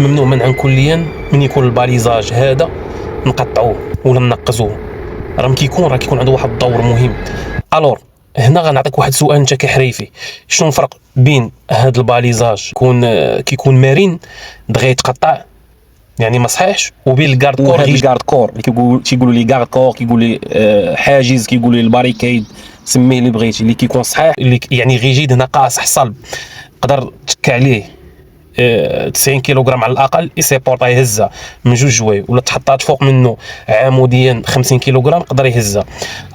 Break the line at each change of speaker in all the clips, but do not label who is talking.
ممنوع منعا كليا من يكون الباليزاج هذا نقطعوه ولا ننقزوه. راه كيكون عنده واحد الدور مهم. الور هنا غنعطيك واحد السؤال انت كحريفي، شنو الفرق بين هذا الباليزاج كيكون مرن دغيا يتقطع يعني ما صحيحش، وبين الكارد كور
الكارد كور اللي تيقولوا لي كارد كور، كيقولوا لي حاجز، كيقولوا لي الباريكيد، سميه اللي بغيتي، اللي كيكون صحيح
اللي يعني غيجيد هنا قاصح صلب تقدر تكا عليه 90 كيلوغرام على الاقل يسيبورطا يهزها من جوج جواي، ولا تحطات فوق منه عموديا 50 كيلوغرام يقدر يهزها.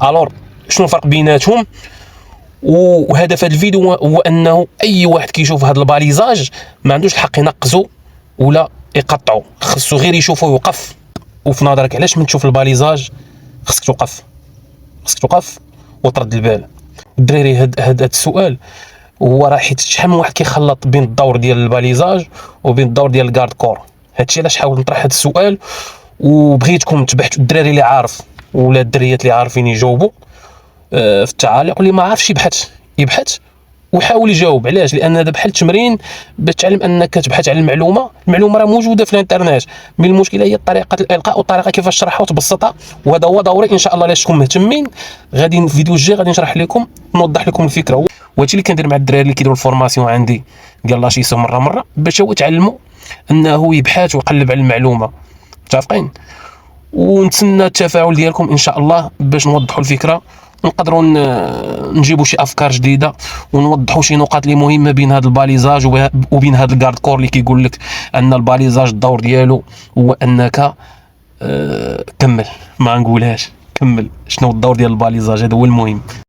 الور شنو الفرق بيناتهم؟ وهدف هذا الفيديو هو انه اي واحد كيشوف هذا الباليزاج ما عندوش الحق ينقزو ولا يقطعو، خصو غير يشوفو يوقف. وفي نظرك علاش من تشوف الباليزاج خصك توقف وترد البال؟ الدراري هاد السؤال هو راه حيت شحال من واحد كيخلط بين الدور ديال الباليزاج وبين الدور ديال الكارد كور. هادشي علاش حاولت نطرح هاد السؤال، وبغيتكم تبحثوا الدراري اللي عارف ولا الدريات اللي عارفين يجاوبوا في التعاليق، واللي ما عارفش يبحث ويحاول يجاوب. علاش؟ لان هذا بحال التمرين باش تعلم انك تبحث على المعلومه راه موجوده في الانترنت، من المشكله هي طريقه الالقاء والطريقه كيفاش تشرحها وتبسطها. وهذا هو دوري ان شاء الله. علاش تكونوا مهتمين غادي الفيديو الجاي غادي نشرح لكم نوضح لكم الفكره. وهادشي اللي كندير مع الدراري اللي كيديروا الفورماسيون عندي ديال لاشيسو مره باش هو يتعلموا انه يبحث ويقلب على المعلومه. متفقين؟ ونتسنى التفاعل ديالكم ان شاء الله باش نوضحوا الفكره، ونقدروا نجيبوا شي افكار جديده، ونوضحوا شي نقاط اللي مهمه بين هذا الباليزاج وبين هذا الكارد كور اللي كيقول لك ان الباليزاج الدور ديالو هو انك كمل، ما نقولهاش كمل شنو الدور ديال الباليزاج، هذا هو المهم.